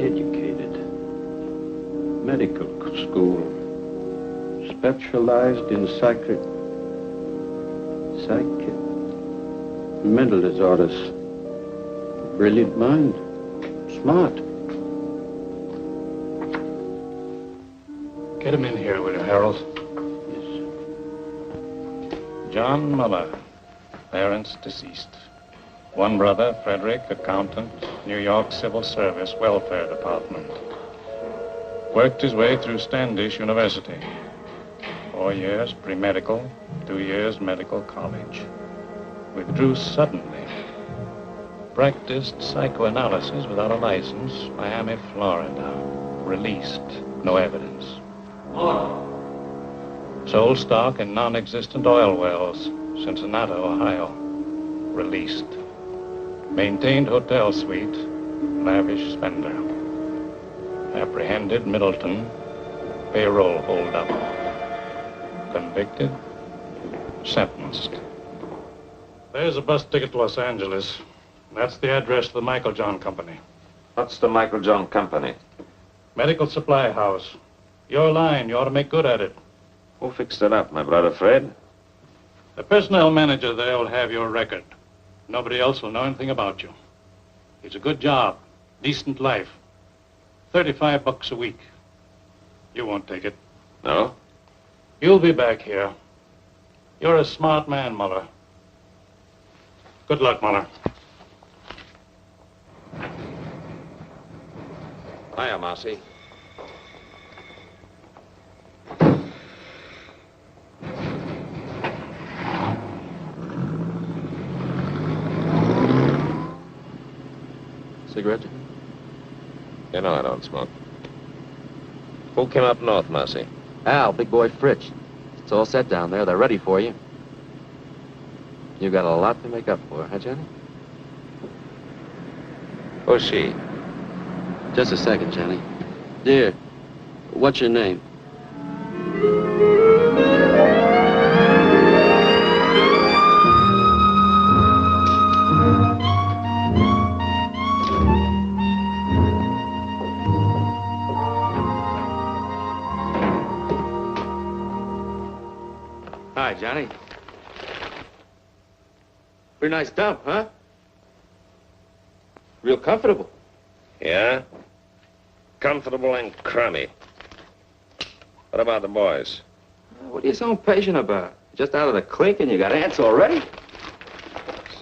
educated. Medical school. Specialized in mental disorders. Brilliant mind. Smart. Get him in here, will you, Harold? Yes. John Muller, parents deceased. One brother, Frederick, accountant, New York Civil Service, Welfare Department. Worked his way through Standish University. 4 years pre-medical, 2 years medical college. Withdrew suddenly. Practiced psychoanalysis without a license, Miami, Florida. Released, no evidence. Sold stock in non-existent oil wells, Cincinnati, Ohio. Released. Maintained hotel suite, lavish spender. Apprehended, Middleton, payroll holdup. Convicted, sentenced. There's a bus ticket to Los Angeles. That's the address of the Michael John Company. What's the Michael John Company? Medical supply house. Your line, you ought to make good at it. Who fixed it up, my brother Fred? The personnel manager there will have your record. Nobody else will know anything about you. It's a good job, decent life. $35 a week. You won't take it. No? You'll be back here. You're a smart man, Muller. Good luck, Muller. Hiya, Marcy. Cigarette? You know I don't smoke. Who came up north, Marcy? Al, big boy Fritz. It's all set down there. They're ready for you. You got a lot to make up for, huh, Johnny? Who's she? Just a second, Johnny. Dear, what's your name? Hi, Johnny. Pretty nice dump, huh? Real comfortable. Yeah? Comfortable and crummy. What about the boys? What are you so impatient about? Just out of the clink and you got ants already?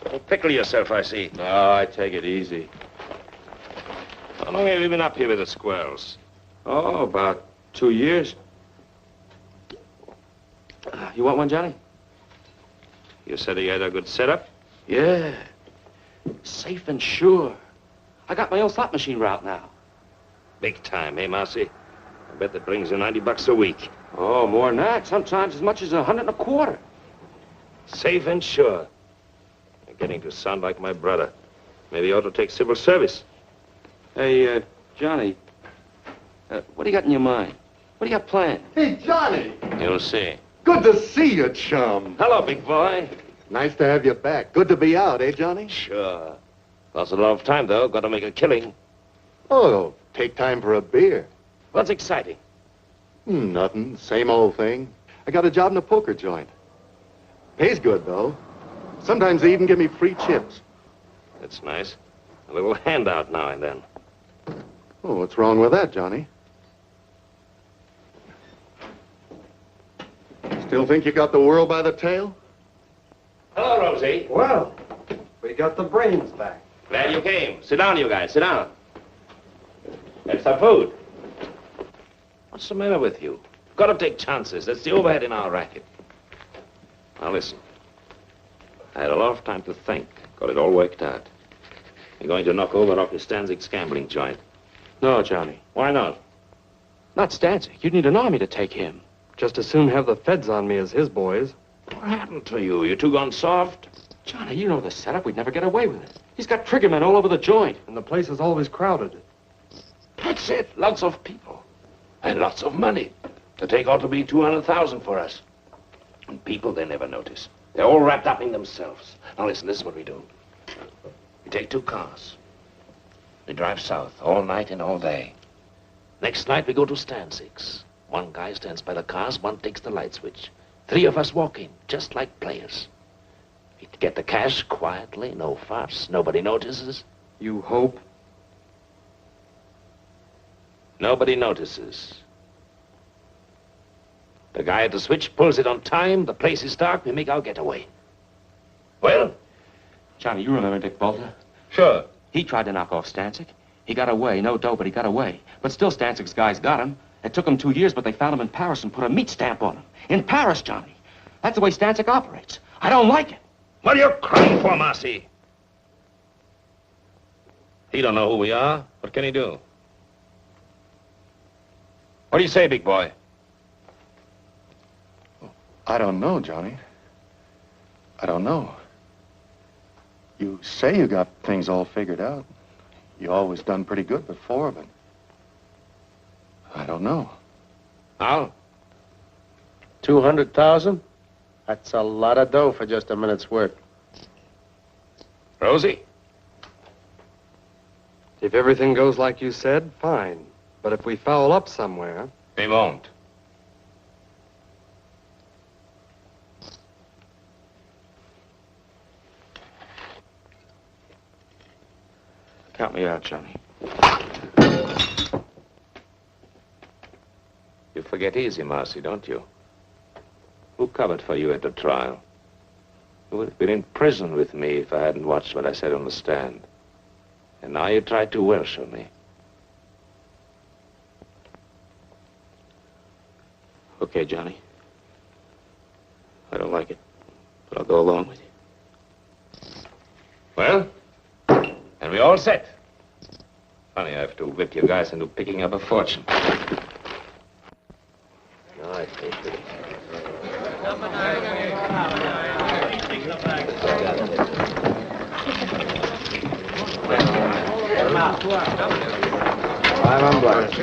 So pickle yourself, I see. No, I take it easy. How long have you been up here with the squirrels? Oh, about 2 years. You want one, Johnny? You said he had a good setup? Yeah. Safe and sure. I got my own slot machine route now. Big time, eh, Marcy? I bet that brings you $90 a week. Oh, more than that. Sometimes as much as $125. Safe and sure. You're getting to sound like my brother. Maybe you ought to take civil service. Hey, Johnny. What do you got in your mind? What do you got planned? Hey, Johnny. You'll see. Good to see you, chum. Hello, big boy. Nice to have you back. Good to be out, eh, Johnny? Sure. Lost a lot of time, though. Got to make a killing. Oh, take time for a beer. What's exciting? Nothing. Same old thing. I got a job in a poker joint. Pays good, though. Sometimes they even give me free chips. That's nice. A little handout now and then. Oh, what's wrong with that, Johnny? Still think you got the world by the tail? Hello, Rosie. Well, we got the brains back. Glad you came. Sit down, you guys. Sit down. Have some food. What's the matter with you? Got to take chances. That's the overhead in our racket. Now, listen. I had a lot of time to think. Got it all worked out. You're going to knock over Rocky Stansyck's gambling joint. No, Johnny. Why not? Not Stansyck. You'd need an army to take him. Just as soon have the feds on me as his boys. What happened to you? You two gone soft? Johnny, you know the setup. We'd never get away with it. He's got triggermen all over the joint. And the place is always crowded. That's it. Lots of people. And lots of money. The take ought to be 200,000 for us. And people, they never notice. They're all wrapped up in themselves. Now listen, this is what we do. We take 2 cars. We drive south all night and all day. Next night, we go to Stansyck's. One guy stands by the cars, one takes the light switch. 3 of us walk in, just like players. We get the cash quietly, no fuss. Nobody notices. You hope? Nobody notices. The guy at the switch pulls it on time. The place is dark. We make our getaway. Well? Johnny, you remember Dick Bolter? Sure. He tried to knock off Stansyck. He got away. No dough, but he got away. But still, Stansyck's guys got him. It took him 2 years, but they found him in Paris and put a meat stamp on him. In Paris, Johnny. That's the way Stansyck operates. I don't like it. What are you crying for, Marcy? He don't know who we are. What can he do? What do you say, big boy? I don't know, Johnny. I don't know. You say you got things all figured out. You always done pretty good before, but I don't know. How? 200,000? That's a lot of dough for just a minute's work. Rosie? If everything goes like you said, fine. But if we foul up somewhere... We won't. Count me out, Johnny. You forget easy, Marcy, don't you? Who covered for you at the trial? You would have been in prison with me if I hadn't watched what I said on the stand. And now you try to worship me. Okay, Johnny. I don't like it, but I'll go along with you. Well, and we all set. Funny, I have to whip you guys into picking up a fortune. $5 on black.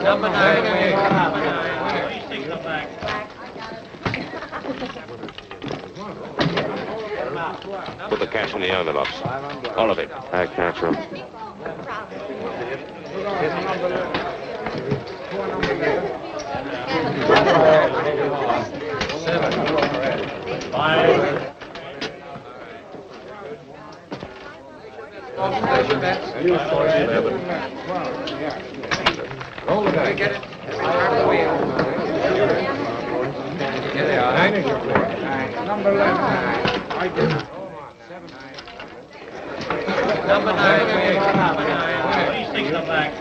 Number 9. Put the cash in the envelopes. All of it. I catch him. Roll it out. Get it. Turn the wheel. Here they are. Number 11. I did. Number 9. Please take them back.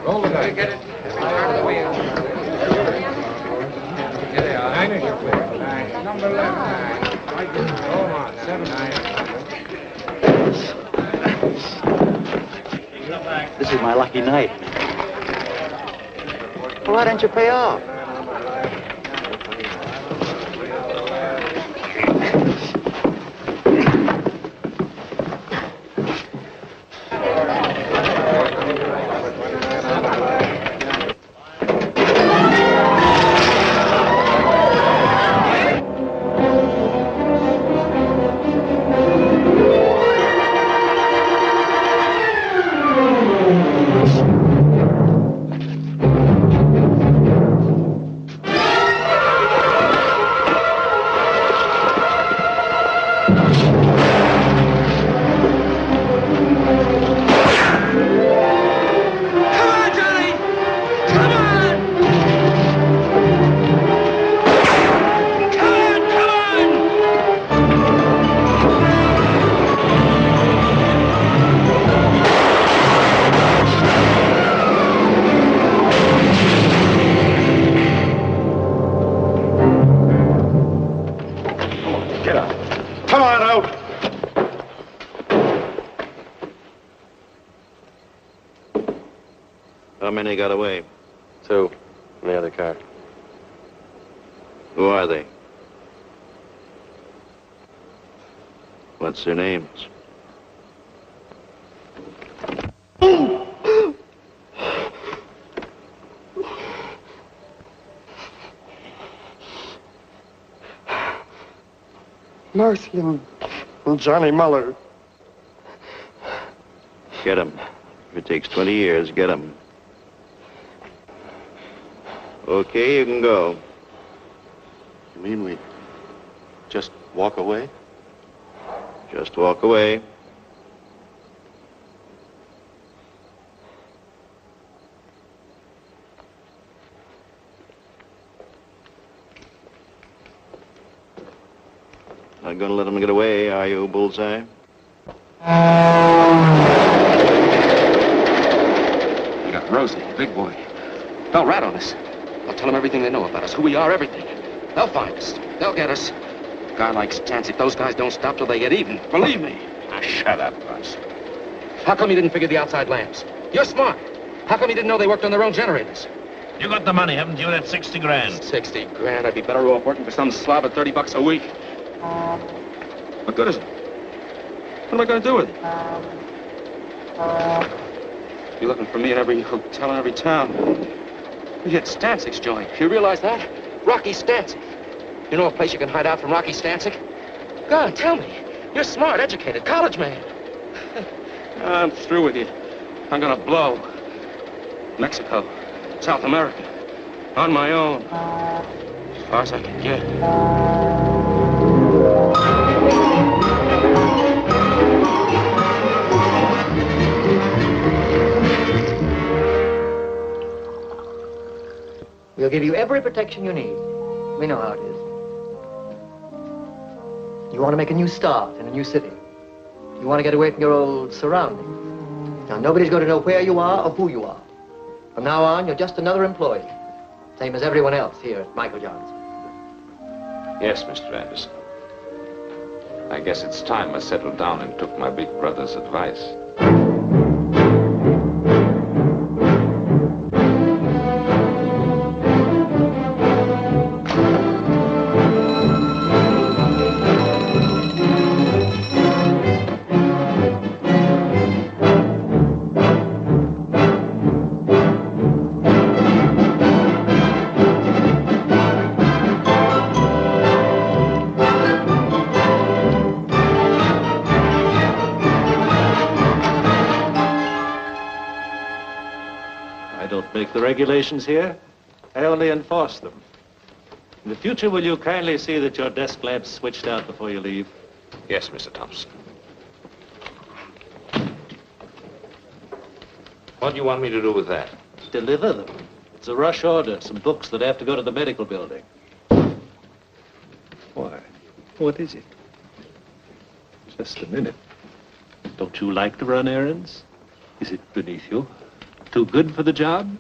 Roll it out. Get it. Turn the wheel. Here they are. 9. Number 11. I did. Go on. 7. This is my lucky night. Well, why don't you pay off? How many got away? 2 in the other car. Who are they? What's their names? Marcy and Johnny Muller. Get them. If it takes 20 years, get them. Okay, you can go. You mean we just walk away? Just walk away. Not gonna let them get away, are you, Bullseye? You got Rosie, big boy. They'll rat on us. They'll tell them everything they know about us, who we are, everything. They'll find us. They'll get us. A guy like Stansyck, those guys don't stop till they get even. Believe me. Now, shut up, Russ. How come you didn't figure the outside lamps? You're smart. How come you didn't know they worked on their own generators? You got the money, haven't you? That 60 grand. 60 grand? I'd be better off working for some slob at 30 bucks a week. What good is it? What am I going to do with it? You're looking for me in every hotel in every town. We hit Stansyck's joint. You realize that? Rocky Stansyck. You know a place you can hide out from Rocky Stansyck? Go on, tell me. You're smart, educated, college man. I'm through with you. I'm gonna blow. Mexico, South America, on my own. As far as I can get. We'll give you every protection you need. We know how it is. You want to make a new start in a new city. You want to get away from your old surroundings. Now, nobody's going to know where you are or who you are. From now on, you're just another employee. Same as everyone else here at Michael Johnson. Yes, Mr. Anderson. I guess it's time I settled down and took my big brother's advice. The regulations here, I only enforce them. In the future, will you kindly see that your desk lamp's switched out before you leave? Yes, Mr. Thompson. What do you want me to do with that? Deliver them. It's a rush order, some books that have to go to the medical building. Why? What is it? Just a minute. Don't you like to run errands? Is it beneath you? Too good for the job?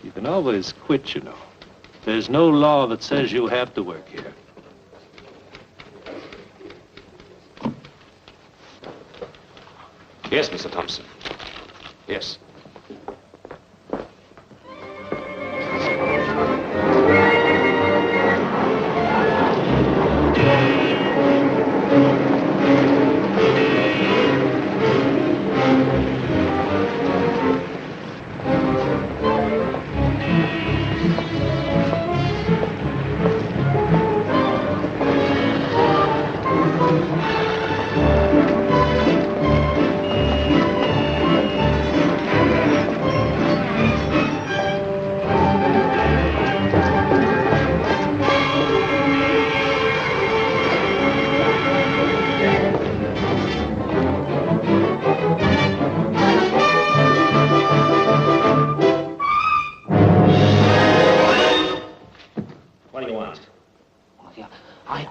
You can always quit, you know. There's no law that says you have to work here. Yes, Mr. Thompson. Yes.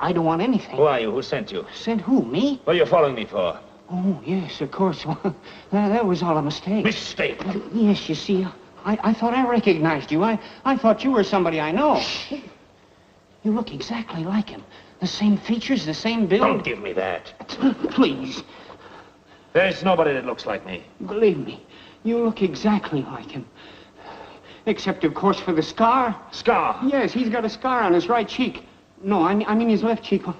I don't want anything. Who are you? Who sent you? Sent who, me? What are you following me for? Oh, yes, of course. Well, that was all a mistake. Mistake? Yes, you see, I thought I recognized you. I thought you were somebody I know. You look exactly like him. The same features, the same build. Don't give me that. Please. There's nobody that looks like me. Believe me. You look exactly like him. Except, of course, for the scar. Scar? Yes, he's got a scar on his right cheek. No, I mean his left cheek. Well,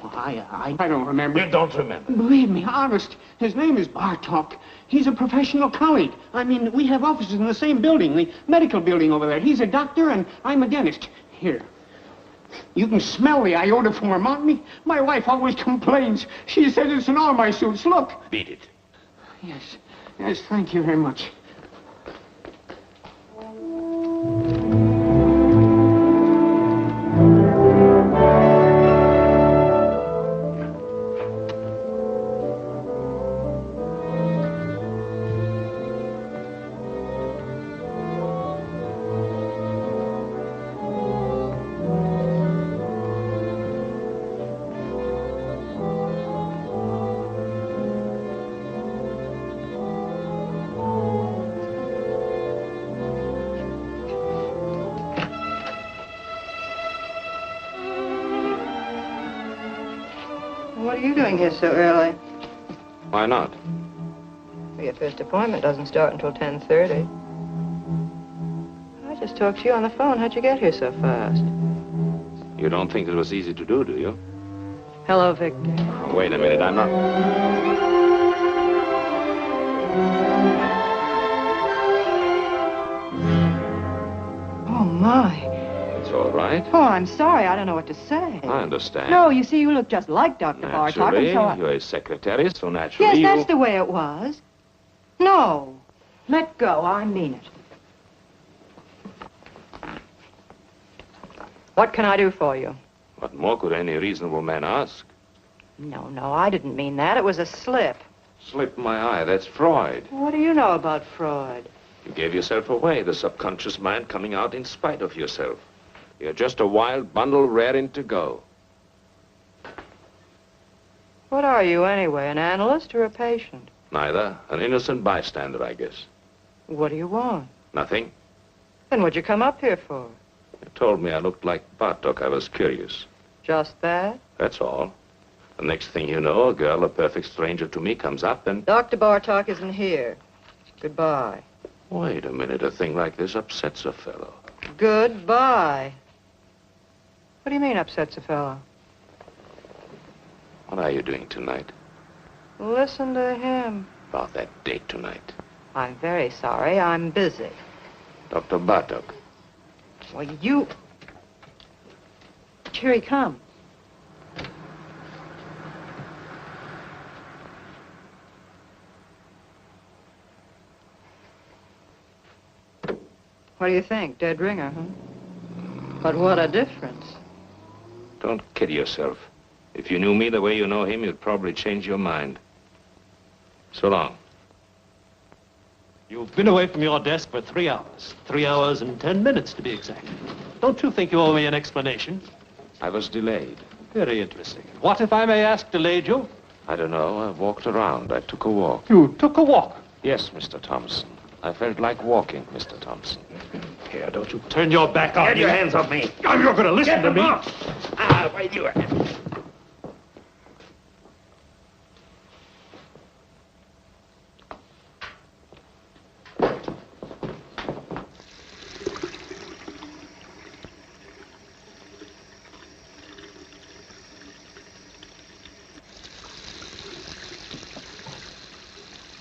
I don't remember. You don't remember? Believe me, honest. His name is Bartok. He's a professional colleague. I mean, we have offices in the same building, the medical building over there. He's a doctor and I'm a dentist. Here. You can smell the iodoform on me. My wife always complains. She says it's in all my suits. Look. Beat it. Yes. Yes, thank you very much. What are you doing here so early? Why not? Well, your first appointment doesn't start until 10:30. I just talked to you on the phone. How'd you get here so fast? You don't think it was easy to do you? Hello, Victor. Wait a minute, I'm not... Oh, my. It's all right. Oh, I'm sorry. I don't know what to say. I understand. No, you see, you look just like Dr. Bartok, Naturally, and so I... you're a secretary, so naturally Yes, you... that's the way it was. No. Let go. I mean it. What can I do for you? What more could any reasonable man ask? No, I didn't mean that. It was a slip. Slip my eye, that's Freud. What do you know about Freud? You gave yourself away, the subconscious mind coming out in spite of yourself. You're just a wild bundle raring to go. What are you, anyway, an analyst or a patient? Neither. An innocent bystander, I guess. What do you want? Nothing. Then what'd you come up here for? You told me I looked like Bartok. I was curious. Just that? That's all. The next thing you know, a girl, a perfect stranger to me, comes up and... Dr. Bartok isn't here. Goodbye. Wait a minute. A thing like this upsets a fellow. Goodbye. What do you mean upsets a fellow? What are you doing tonight? Listen to him. About that date tonight. I'm very sorry. I'm busy. Dr. Bartok. Well, you... Here he comes. What do you think? Dead ringer, huh? But what a difference. Don't kid yourself. If you knew me the way you know him, you'd probably change your mind. So long. You've been away from your desk for 3 hours. 3 hours and 10 minutes, to be exact. Don't you think you owe me an explanation? I was delayed. Very interesting. What, if I may ask, delayed you? I don't know. I walked around. I took a walk. You took a walk? Yes, Mr. Thompson. I felt like walking, Mr. Thompson. Here, don't you turn your back on me. Get your hands off me. Oh, you're going to listen to me. Wait, you...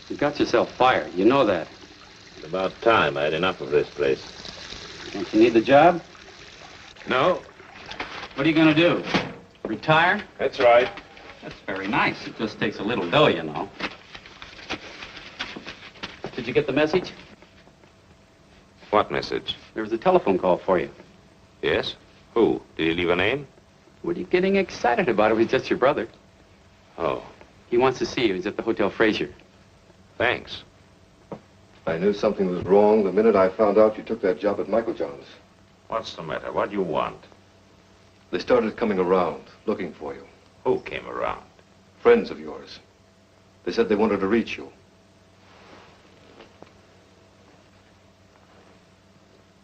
You got yourself fired. You know that. It's about time. I had enough of this place. Don't you need the job? No. What are you going to do? Retire? That's right. That's very nice. It just takes a little dough, you know. Did you get the message? What message? There was a telephone call for you. Yes? Who? Did he leave a name? What are you getting excited about? It was just your brother. Oh. He wants to see you. He's at the Hotel Fraser. Thanks. I knew something was wrong the minute I found out you took that job at Michael John's. What's the matter? What do you want? They started coming around, looking for you. Who came around? Friends of yours. They said they wanted to reach you.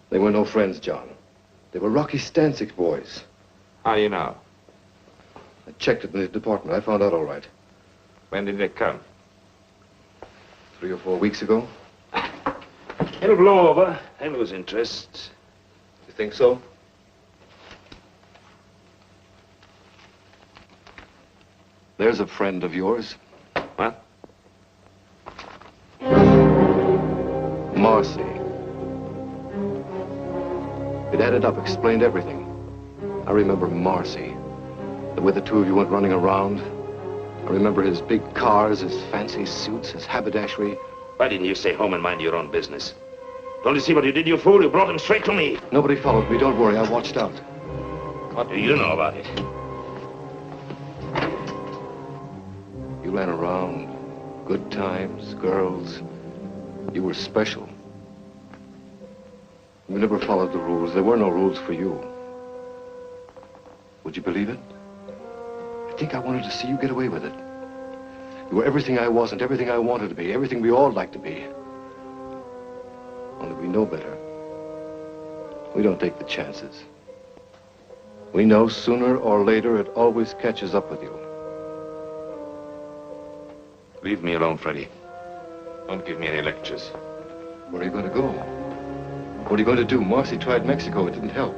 They were no friends, John. They were Rocky Stansyck's boys. How do you know? I checked it in his department. I found out all right. When did they come? 3 or 4 weeks ago. He'll blow over. He'll lose interest. You think so? There's a friend of yours. What? Marcy. It added up, explained everything. I remember Marcy. The way the two of you went running around. I remember his big cars, his fancy suits, his haberdashery. Why didn't you stay home and mind your own business? Don't you see what you did, you fool? You brought him straight to me. Nobody followed me. Don't worry. I watched out. What do you know about it? You ran around. Good times, girls. You were special. You never followed the rules. There were no rules for you. Would you believe it? I think I wanted to see you get away with it. You were everything I wasn't, everything I wanted to be, everything we all like to be. Only we know better. We don't take the chances. We know sooner or later it always catches up with you. Leave me alone, Freddie. Don't give me any lectures. Where are you going to go? What are you going to do? Marcy tried Mexico. It didn't help.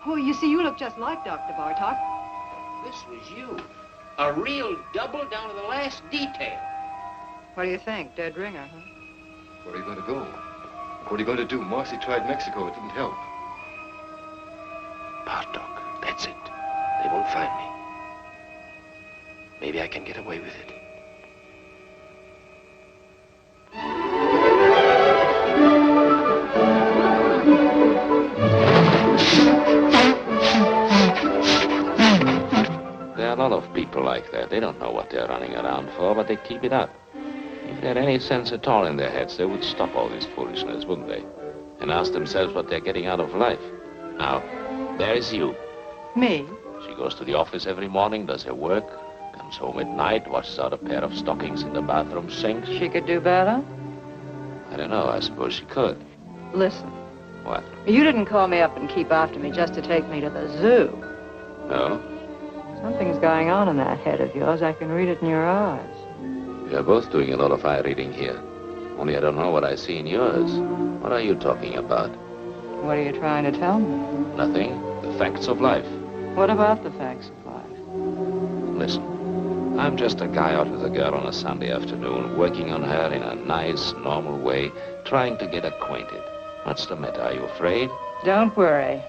Oh, you see, you look just like Dr. Bartok. This was you. A real double down to the last detail. What do you think? Dead ringer, huh? Where are you going to go? What are you going to do? Marcy tried Mexico. It didn't help. Bartok. That's it. They won't find me. Maybe I can get away with it. There are a lot of people like that. They don't know what they're running around for, but they keep it up. If they had any sense at all in their heads, they would stop all this foolishness, wouldn't they? And ask themselves what they're getting out of life. Now, there's you. Me? She goes to the office every morning, does her work, comes home at night, washes out a pair of stockings in the bathroom sink. She could do better? I don't know. I suppose she could. Listen. What? You didn't call me up and keep after me just to take me to the zoo. No? Something's going on in that head of yours. I can read it in your eyes. We are both doing a lot of eye reading here. Only I don't know what I see in yours. What are you talking about? What are you trying to tell me? Nothing. The facts of life. What about the facts of life? Listen, I'm just a guy out with a girl on a Sunday afternoon, working on her in a nice, normal way, trying to get acquainted. What's the matter? Are you afraid? Don't worry.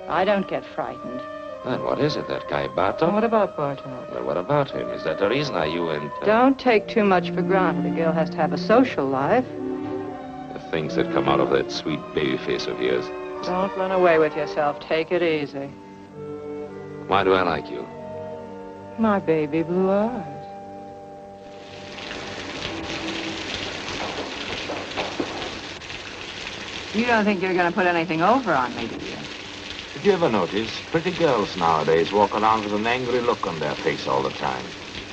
I don't get frightened. Then what is it, that guy Bartok? What about Bartok? Well, what about him? Is that the reason you and... Don't take too much for granted. A girl has to have a social life. The things that come out of that sweet baby face of yours. Don't run away with yourself. Take it easy. Why do I like you? My baby blue eyes. You don't think you're going to put anything over on me, do you? Did you ever notice pretty girls nowadays walk around with an angry look on their face all the time?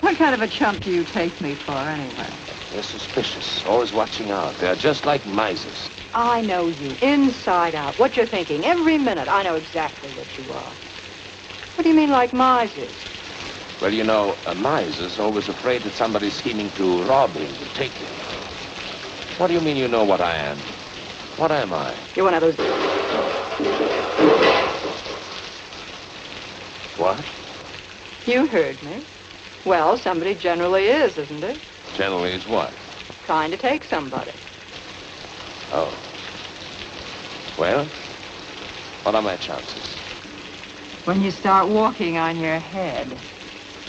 What kind of a chump do you take me for, anyway? They're suspicious, always watching out. They're just like misers. I know you, inside out. What you're thinking, every minute. I know exactly what you are. What do you mean, like misers? Well, you know, a miser's always afraid that somebody's scheming to rob him, to take him. What do you mean you know what I am? What am I? You're one of those... What? You heard me. Well, somebody generally is, isn't it? Generally is what? Trying to take somebody. Oh. Well, what are my chances? When you start walking on your head.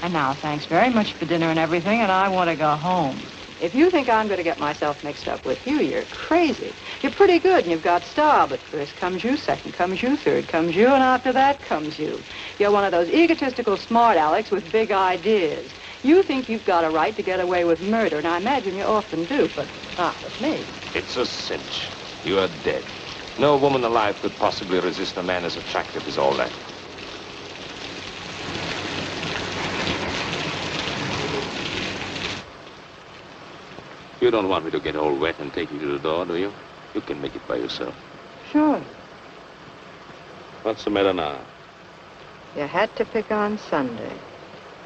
And now, thanks very much for dinner and everything, and I want to go home. If you think I'm going to get myself mixed up with you, you're crazy. You're pretty good, and you've got style, but first comes you, second comes you, third comes you, and after that comes you. You're one of those egotistical smart alecks with big ideas. You think you've got a right to get away with murder, and I imagine you often do, but not with me. It's a cinch. You are dead. No woman alive could possibly resist a man as attractive as all that. You don't want me to get all wet and take you to the door, do you? You can make it by yourself. Sure. What's the matter now? You had to pick on Sunday.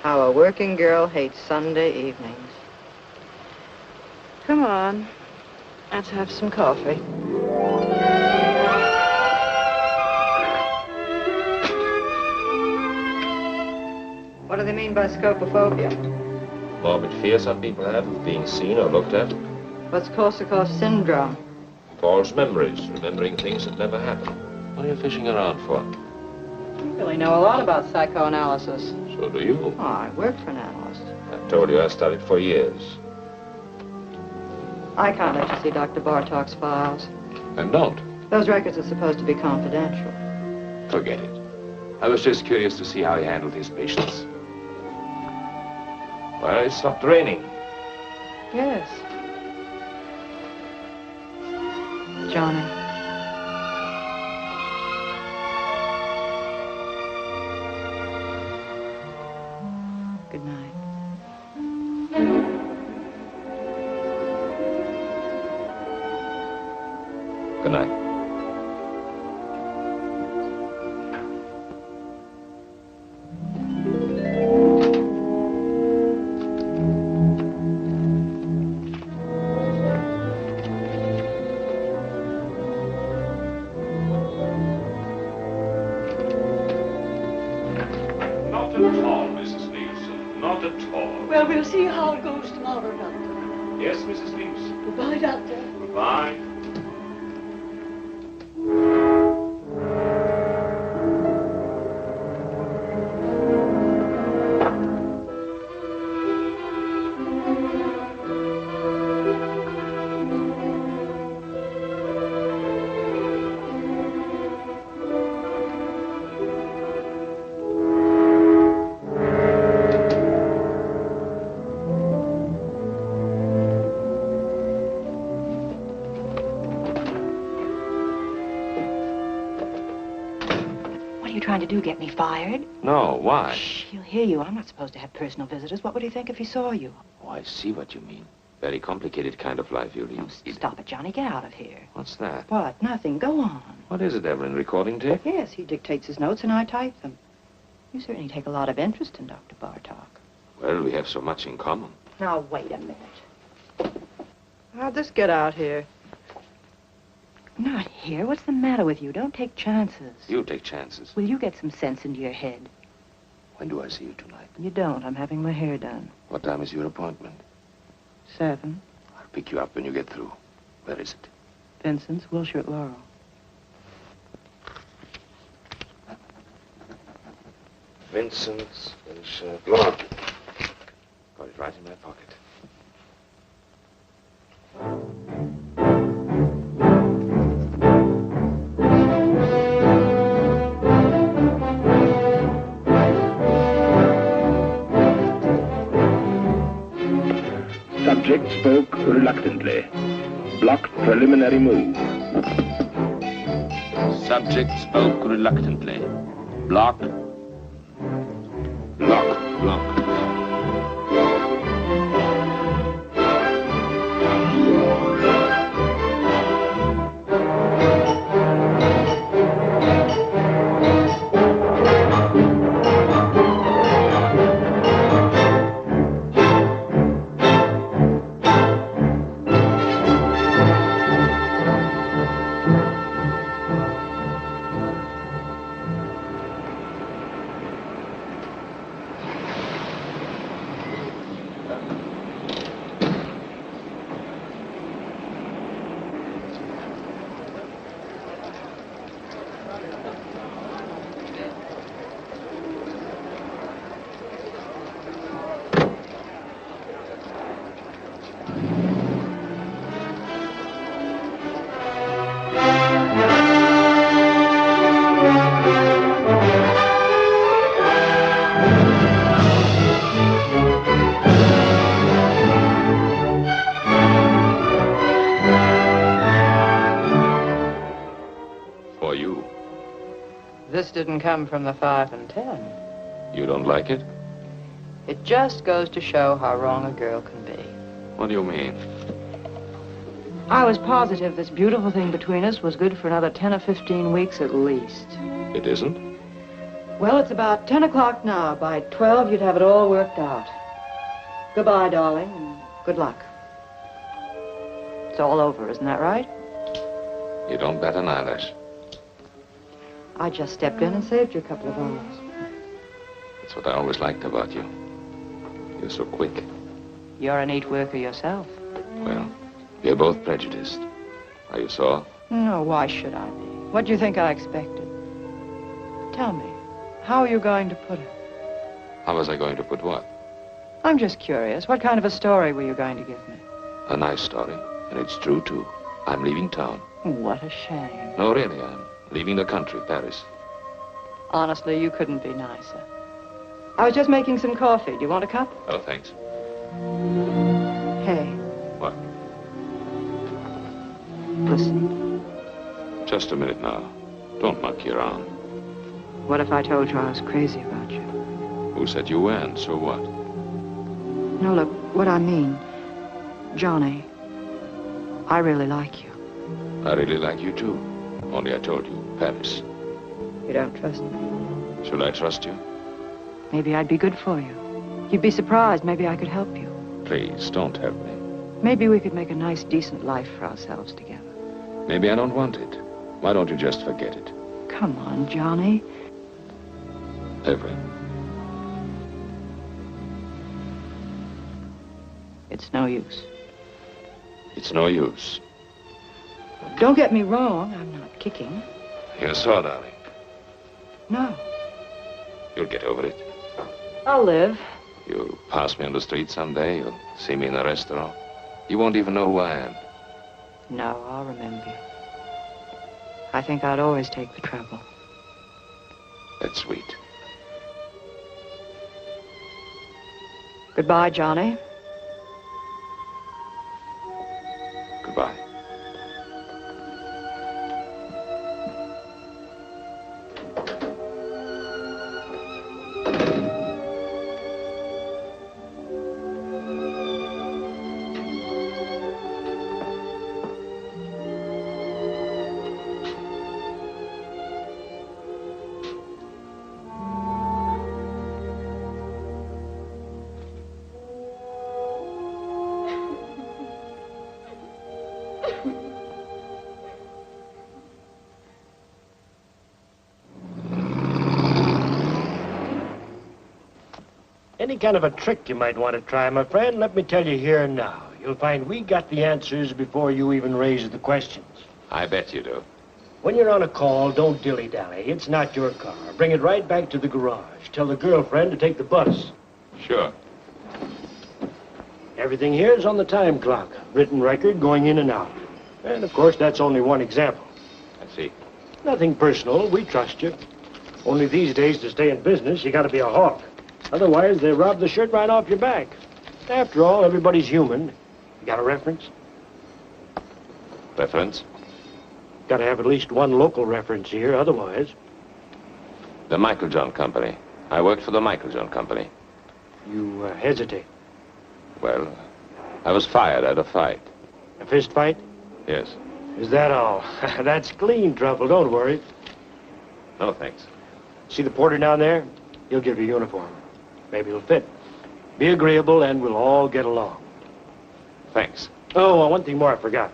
How a working girl hates Sunday evenings. Come on. Let's have some coffee. What do they mean by scopophobia? Morbid fear some people have of being seen or looked at. What's Korsakoff syndrome? False memories, remembering things that never happened. What are you fishing around for? You really know a lot about psychoanalysis. So do you. Oh, I work for an analyst. I told you I studied for years. I can't let you see Dr. Bartok's files. And don't. Those records are supposed to be confidential. Forget it. I was just curious to see how he handled his patients. Well, it stopped raining. Yes. Johnny. Good night. Good night. Well, we'll see how it goes tomorrow, Doctor. Yes, Mrs. Leaves. Goodbye, Doctor. Goodbye. trying to do, get me fired? No, why? Shh, he'll hear you. I'm not supposed to have personal visitors. What would he think if he saw you? Oh, I see what you mean. Very complicated kind of life you lead. Oh, stop it, Johnny. Get out of here. What's that? What? Nothing. Go on. What is it, Evelyn? Recording tape? Yes, he dictates his notes and I type them. You certainly take a lot of interest in Dr. Bartok. Well, we have so much in common. Now, wait a minute. How'd this get out here? Not here. What's the matter with you? Don't take chances. You take chances. Will you get some sense into your head? When do I see you tonight? You don't. I'm having my hair done. What time is your appointment? 7. I'll pick you up when you get through. Where is it? Vincent's, Wilshire at Laurel. Vincent's, Laurel. Got it right in my pocket. Subject spoke reluctantly. Blocked preliminary move. Subject spoke reluctantly. Block. Block. Block. This didn't come from the 5 and 10. You don't like it? It just goes to show how wrong a girl can be. What do you mean? I was positive this beautiful thing between us was good for another 10 or 15 weeks at least. It isn't? Well, it's about 10 o'clock now. By 12, you'd have it all worked out. Goodbye, darling, and good luck. It's all over, isn't that right? You don't bat an eyelash. I just stepped in and saved you a couple of hours. That's what I always liked about you. You're so quick. You're a neat worker yourself. Well, we're both prejudiced. Are you sore? No, why should I be? What do you think I expected? Tell me, how are you going to put it? How was I going to put what? I'm just curious. What kind of a story were you going to give me? A nice story, and it's true, too. I'm leaving town. What a shame. No, really, I'm leaving the country, Paris. Honestly, you couldn't be nicer. I was just making some coffee. Do you want a cup? Oh, thanks. Hey. What? Listen. Just a minute now. Don't monkey around. What if I told you I was crazy about you? Who said you weren't? So what? No, look, what I mean, Johnny, I really like you. I really like you, too. Only I told you, Paris. You don't trust me? Should I trust you? Maybe I'd be good for you. You'd be surprised. Maybe I could help you. Please, don't help me. Maybe we could make a nice, decent life for ourselves together. Maybe I don't want it. Why don't you just forget it? Come on, Johnny. Evelyn. It's no use. It's no use. Don't get me wrong. I'm not kicking. You're sore, darling. No. You'll get over it. I'll live. You'll pass me on the street someday. You'll see me in a restaurant. You won't even know who I am. No, I'll remember you. I think I'd always take the trouble. That's sweet. Goodbye, Johnny. Goodbye. Any kind of a trick you might want to try, my friend, let me tell you here and now. You'll find we got the answers before you even raise the questions. I bet you do. When you're on a call, don't dilly-dally. It's not your car. Bring it right back to the garage. Tell the girlfriend to take the bus. Sure. Everything here is on the time clock. Written record going in and out. And, of course, that's only one example. I see. Nothing personal. We trust you. Only these days, to stay in business, you got to be a hawk. Otherwise, they rob the shirt right off your back. After all, everybody's human. You got a reference? Reference? Got to have at least one local reference here, otherwise. The Michael John Company. I worked for the Michael John Company. You hesitate. Well, I was fired at a fight. A fist fight? Yes. Is that all? That's clean trouble, don't worry. No, thanks. See the porter down there? He'll give you a uniform. Maybe it'll fit. Be agreeable and we'll all get along. Thanks. Oh, one thing more I forgot.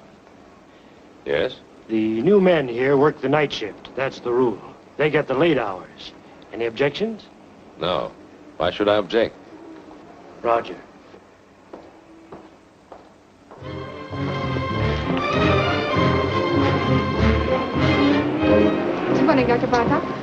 Yes? The new men here work the night shift. That's the rule. They get the late hours. Any objections? No. Why should I object? Roger. Somebody got your back up?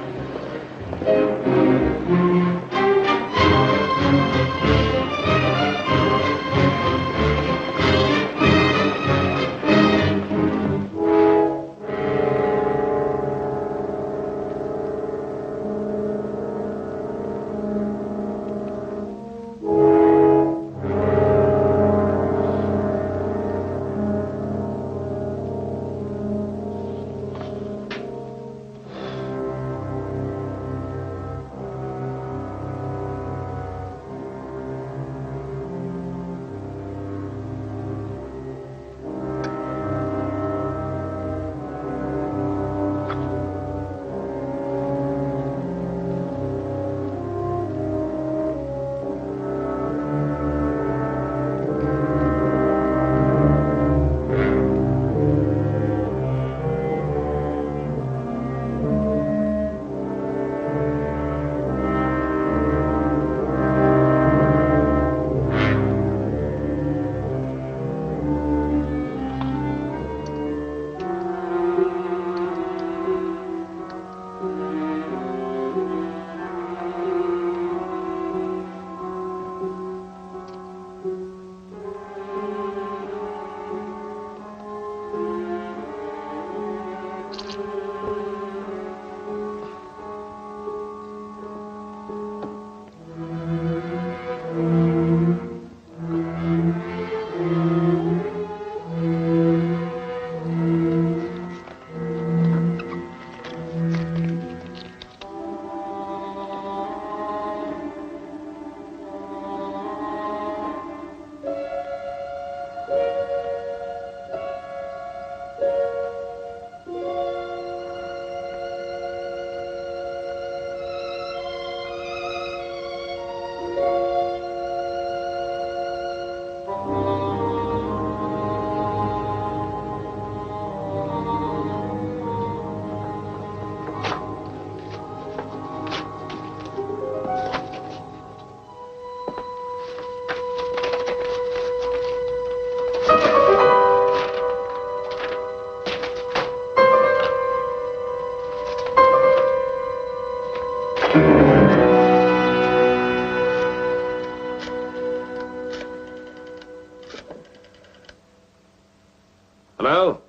Hello?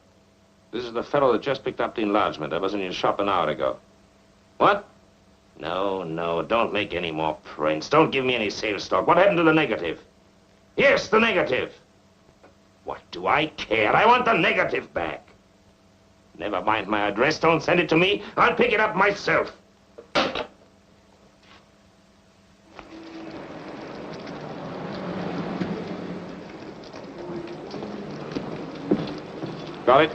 This is the fellow that just picked up the enlargement. I was in your shop an hour ago. What? No, don't make any more prints. Don't give me any sales talk. What happened to the negative? Yes, the negative. What do I care? I want the negative back. Never mind my address. Don't send it to me. I'll pick it up myself. Got it?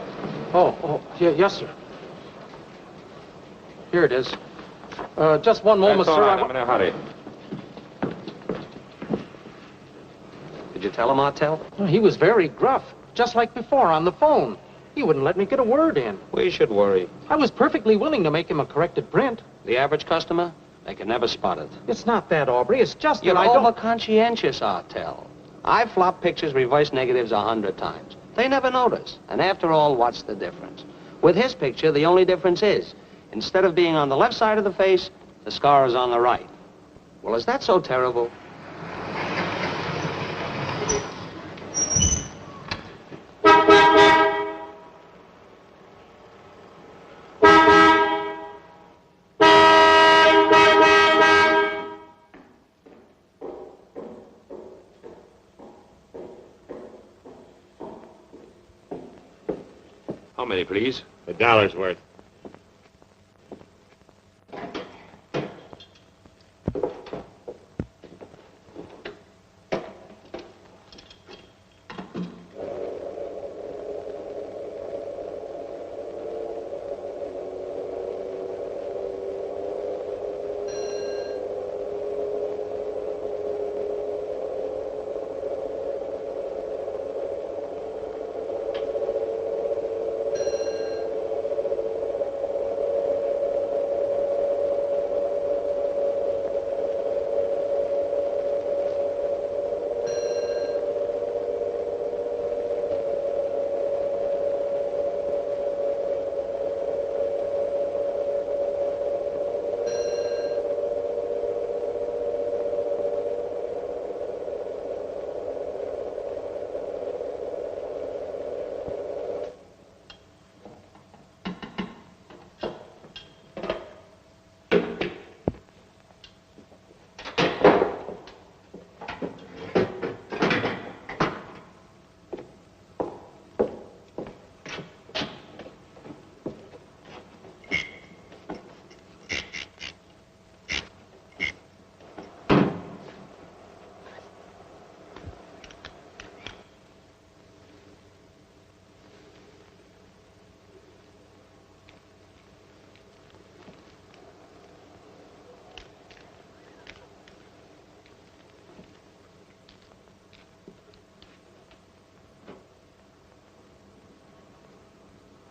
Yeah, yes, sir. Here it is. Just one moment, That's all sir. right. I'm in a hurry. Did you tell him, Martel? He was very gruff, just like before on the phone. He wouldn't let me get a word in. We should worry. I was perfectly willing to make him a corrected print. The average customer? They can never spot it. It's not that, Aubrey. It's just You're that I don't... over-conscientious, Artel. I've flopped pictures, reverse negatives 100 times. They never notice. And after all, what's the difference? With his picture, the only difference is, instead of being on the left side of the face, the scar is on the right. Well, is that so terrible? How many, please? $1's worth.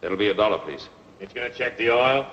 It'll be $1, please. It's gonna check the oil?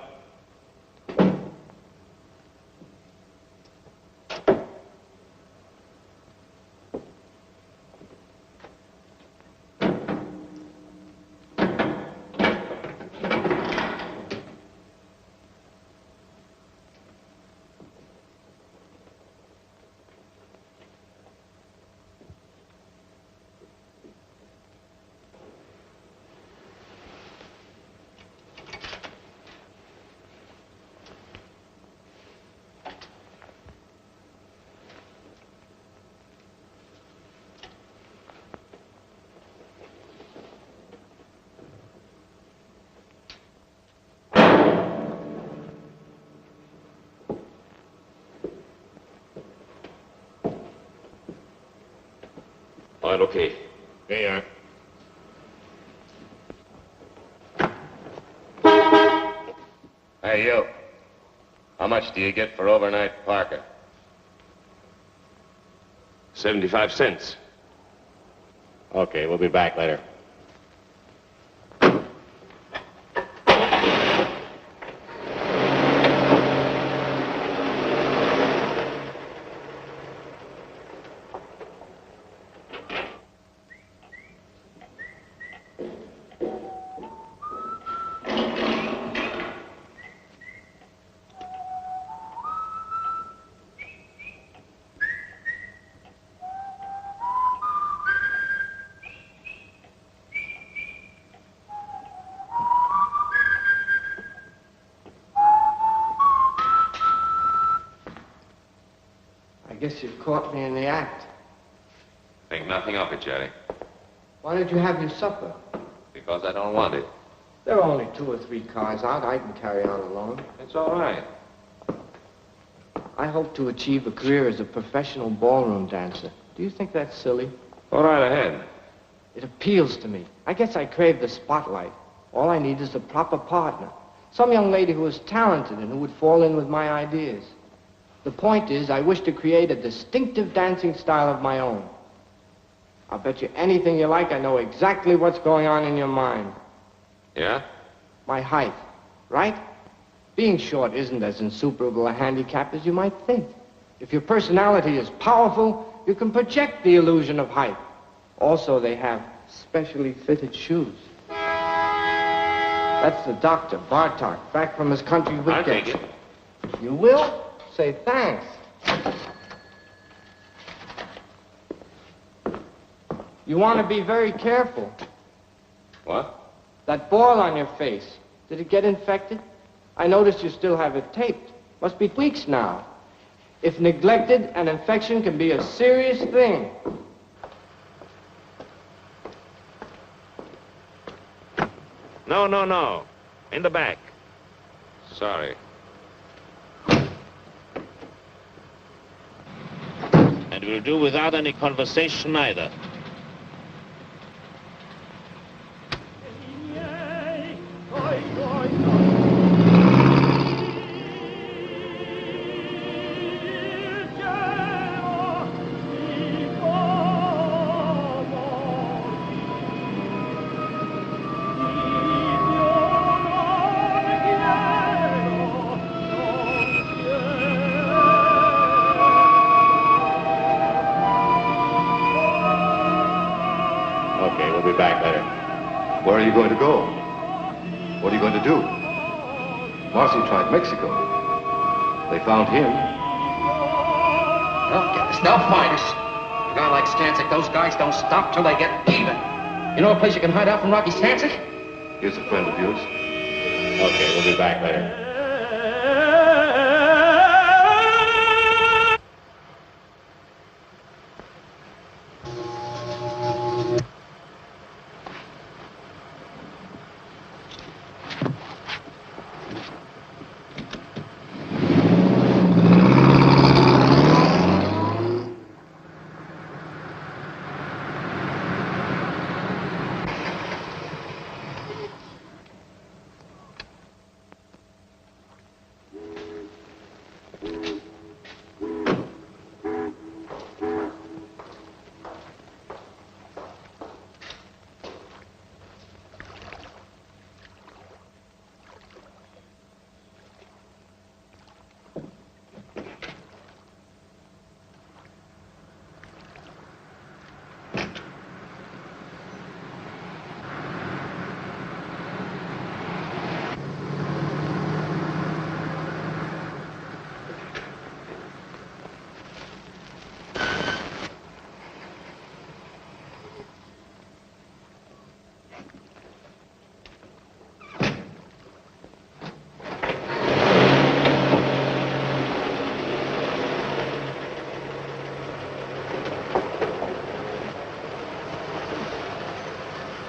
All right, okay. There you are. Hey, you. How much do you get for overnight parking? 75 cents. Okay, we'll be back later. I guess you've caught me in the act. Think nothing of it, Jerry. Why don't you have your supper? Because I don't want it. There are only 2 or 3 cars out. I can carry on alone. It's all right. I hope to achieve a career as a professional ballroom dancer. Do you think that's silly? Go right ahead. It appeals to me. I guess I crave the spotlight. All I need is a proper partner. Some young lady who is talented and who would fall in with my ideas. The point is, I wish to create a distinctive dancing style of my own. I'll bet you anything you like I know exactly what's going on in your mind. Yeah? My height, right? Being short isn't as insuperable a handicap as you might think. If your personality is powerful, you can project the illusion of height. Also, they have specially fitted shoes. That's the doctor, Bartok, back from his country weekend. I'll take it. You will? Say thanks. You want to be very careful. What? That boil on your face, did it get infected? I noticed you still have it taped. Must be weeks now. If neglected, an infection can be a serious thing. No, no, no. In the back. Sorry. And we'll do without any conversation either. Where are you going to go? What are you going to do? Marcy tried Mexico. They found him. They'll get us. They'll find us. A guy like Stansyck, those guys don't stop till they get even. You know a place you can hide out from Rocky Stansyck? Here's a friend of yours. Okay, we'll be back later.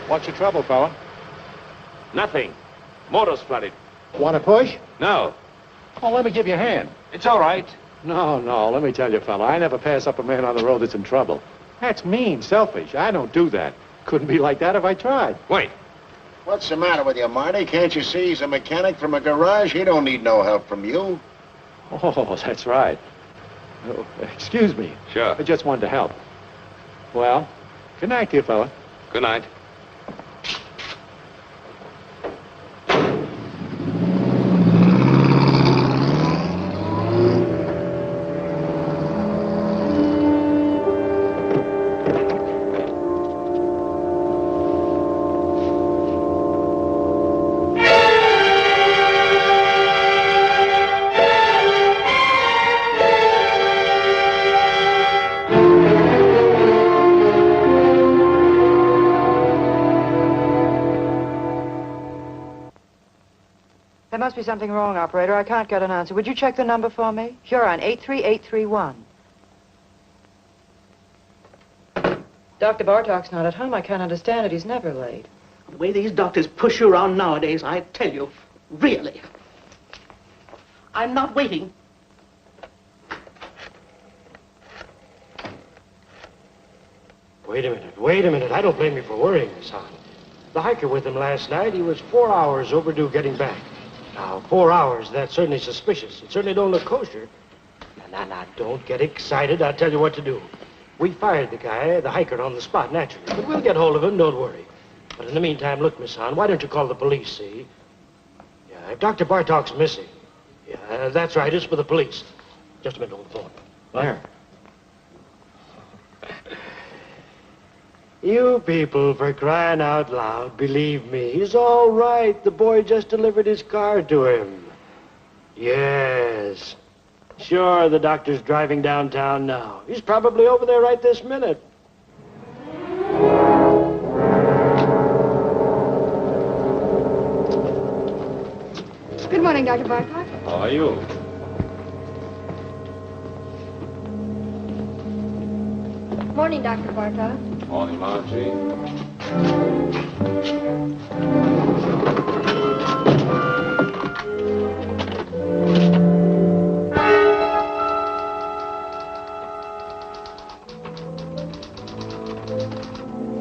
What's your trouble, fella? Nothing. Motor's flooded. Want to push? No. Oh, let me give you a hand. It's all right. No, let me tell you, fella, I never pass up a man on the road that's in trouble. That's mean, selfish. I don't do that. Couldn't be like that if I tried. Wait. What's the matter with you, Marty? Can't you see he's a mechanic from a garage? He don't need no help from you. Oh, that's right. Oh, excuse me. Sure. I just wanted to help. Well, good night to you, fella. Good night. There must be something wrong, operator. I can't get an answer. Would you check the number for me? Huron 83831. Dr. Bartok's not at home. I can't understand it. He's never late. The way these doctors push you around nowadays, I tell you, really. I'm not waiting. Wait a minute. I don't blame you for worrying, Miss Hahn. The hiker with him last night, he was 4 hours overdue getting back. Now, 4 hours, that's certainly suspicious. It certainly don't look kosher. Now, don't get excited. I'll tell you what to do. We fired the guy, the hiker, on the spot, naturally. But we'll get hold of him, don't worry. But in the meantime, look, Miss Hahn, why don't you call the police, see? Yeah, if Dr. Bartok's missing, Yeah, that's right. It's for the police. Just a minute on the phone. Where? You people, for crying out loud, believe me. He's all right. The boy just delivered his car to him. Yes. Sure, the doctor's driving downtown now. He's probably over there right this minute. Good morning, Dr. Bartok. How are you? Morning, Dr. Bartok. Morning, Margie.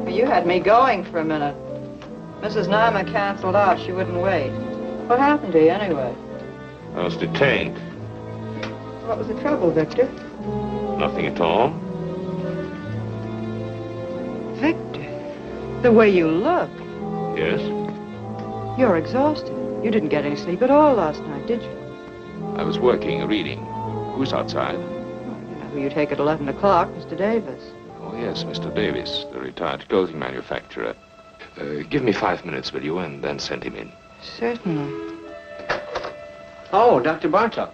You had me going for a minute. Mrs. Nyman canceled out. She wouldn't wait. What happened to you, anyway? I was detained. What was the trouble, Victor? Nothing at all. Victor, the way you look. Yes? You're exhausted. You didn't get any sleep at all last night, did you? I was working, reading. Who's outside? You know who you take at 11 o'clock, Mr. Davis. Oh, yes, Mr. Davis, the retired clothing manufacturer. Give me 5 minutes, will you, and then send him in. Certainly. Oh, Dr. Bartok.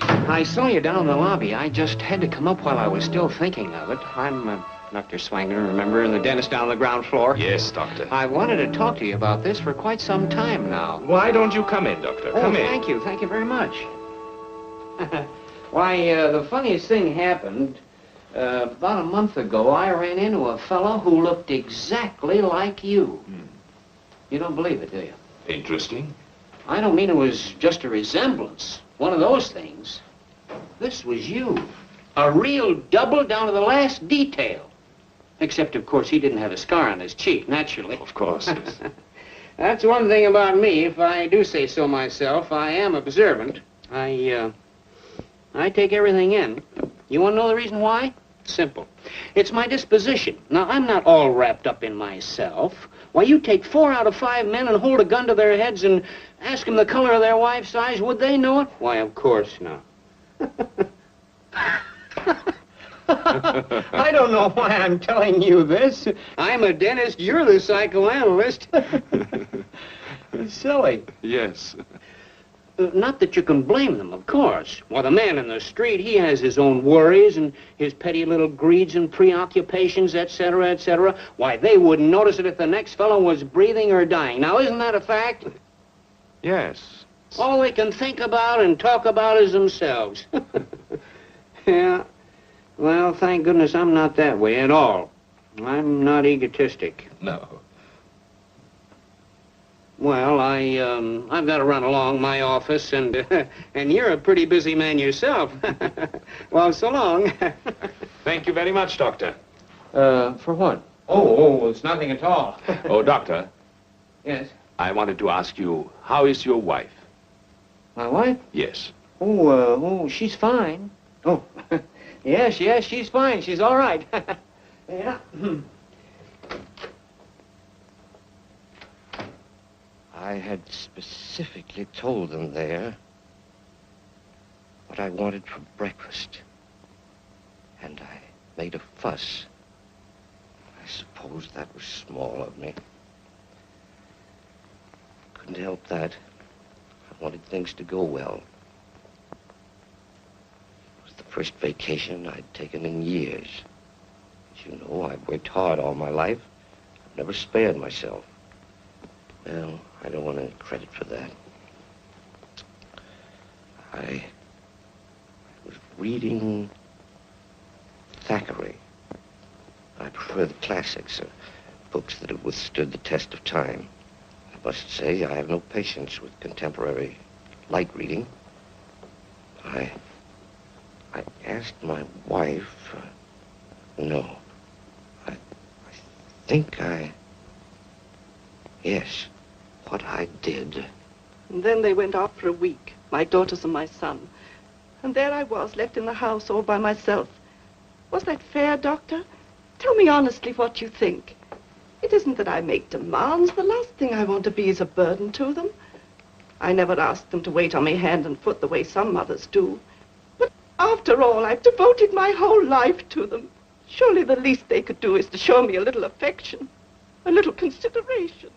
I saw you down in the lobby. I just had to come up while I was still thinking of it. I'm Dr. Swanger, remember, and the dentist down on the ground floor? Yes, Doctor. I wanted to talk to you about this for quite some time now. Why don't you come in, Doctor? Come in. Thank you. Thank you very much. Why, the funniest thing happened. About a month ago, I ran into a fellow who looked exactly like you. You don't believe it, do you? Interesting. I don't mean it was just a resemblance. One of those things. This was you. A real double down to the last detail. Except, of course, he didn't have a scar on his cheek, naturally. Of course. That's one thing about me. If I do say so myself, I am observant. I take everything in. You want to know the reason why? Simple. It's my disposition. Now, I'm not all wrapped up in myself. Why, you take 4 out of 5 men and hold a gun to their heads and ask them the color of their wife's eyes. Would they know it? Why, of course not. I don't know why I'm telling you this. I'm a dentist. You're the psychoanalyst. Silly. Yes. Not that you can blame them, of course. Well, the man in the street, he has his own worries and his petty little greeds and preoccupations, etc., etc. Why, they wouldn't notice it if the next fellow was breathing or dying. Now, isn't that a fact? Yes. All they can think about and talk about is themselves. Yeah. Well, thank goodness I'm not that way at all. I'm not egotistic. No. Well, I've got to run along my office, and you're a pretty busy man yourself. Well, so long. Thank you very much, Doctor. For what? Oh, it's nothing at all. Oh, Doctor. Yes? I wanted to ask you, how is your wife? My wife? Yes. Oh, she's fine. Oh, yes, she's fine. She's all right. Yeah. I had specifically told them there what I wanted for breakfast. And I made a fuss. I suppose that was small of me. Couldn't help that. I wanted things to go well. It was the first vacation I'd taken in years. As you know, I've worked hard all my life. I've never spared myself. Well, I don't want any credit for that. I was reading Thackeray. I prefer the classics, books that have withstood the test of time. I must say I have no patience with contemporary light reading. I asked my wife, no, I think yes, what I did. And then they went off for a week, my daughters and my son. And there I was, left in the house all by myself. Was that fair, Doctor? Tell me honestly what you think. It isn't that I make demands. The last thing I want to be is a burden to them. I never asked them to wait on me hand and foot the way some mothers do. But after all, I've devoted my whole life to them. Surely the least they could do is to show me a little affection, a little consideration.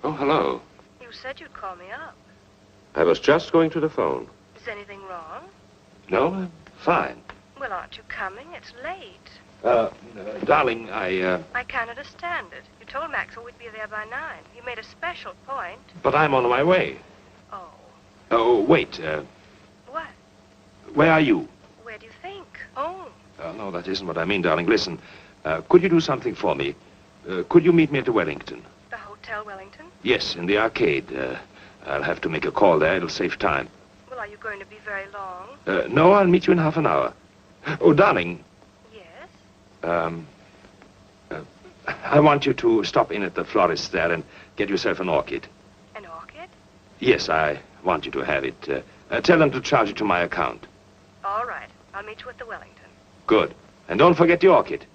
Hello. You said you'd call me up. I was just going to the phone. Is anything wrong? No, I'm fine. Well, aren't you coming? It's late. Darling, I can't understand it. You told Maxwell we'd be there by 9. You made a special point. But I'm on my way. Oh. Oh, wait. What? Where are you? Where do you think? Oh. No, that isn't what I mean, darling. Listen, could you do something for me? Could you meet me at the Wellington? The Hotel Wellington? Yes, in the arcade. I'll have to make a call there. It'll save time. Well, are you going to be very long? No, I'll meet you in half an hour. Oh, darling. Yes? I want you to stop in at the florist there and get yourself an orchid. An orchid? Yes, I want you to have it. Tell them to charge it to my account. All right. I'll meet you at the Wellington. Good. And don't forget the orchid.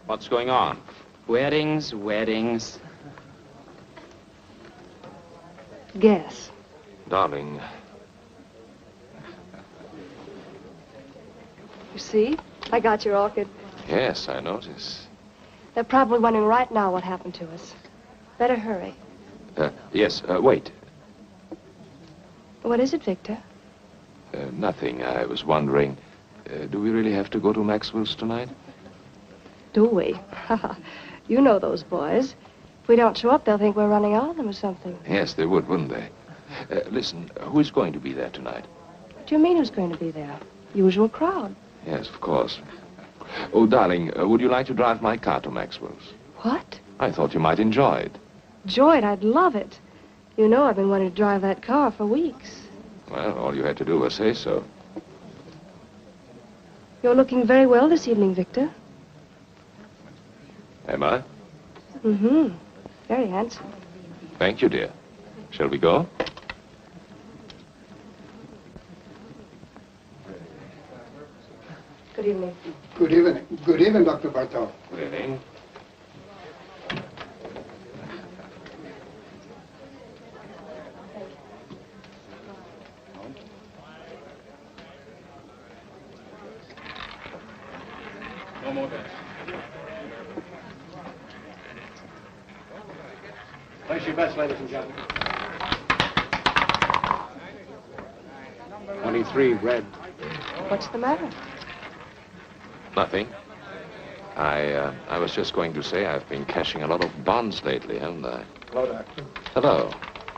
What's going on? Weddings, weddings. Guess. Darling. You see? I got your orchid. Yes, I notice. They're probably wondering right now what happened to us. Better hurry. Yes, wait. What is it, Victor? Nothing. I was wondering, do we really have to go to Maxwell's tonight? Do we? You know those boys. If we don't show up, they'll think we're running out of them or something. Yes, they would, wouldn't they? Listen, who's going to be there tonight? What do you mean who's going to be there? Usual crowd. Yes, of course. Oh, darling, would you like to drive my car to Maxwell's? What? I thought you might enjoy it. Enjoy it? I'd love it. You know I've been wanting to drive that car for weeks. Well, all you had to do was say so. You're looking very well this evening, Victor. Am I? Mm-hmm. Very handsome. Thank you, dear. Shall we go? Good evening. Good evening. Good evening, Dr. Bartok. Good evening. No more guys. Place your bets, ladies and gentlemen. 23, red. What's the matter? Nothing. I was just going to say I've been cashing a lot of bonds lately, haven't I? Hello, Doctor. Hello.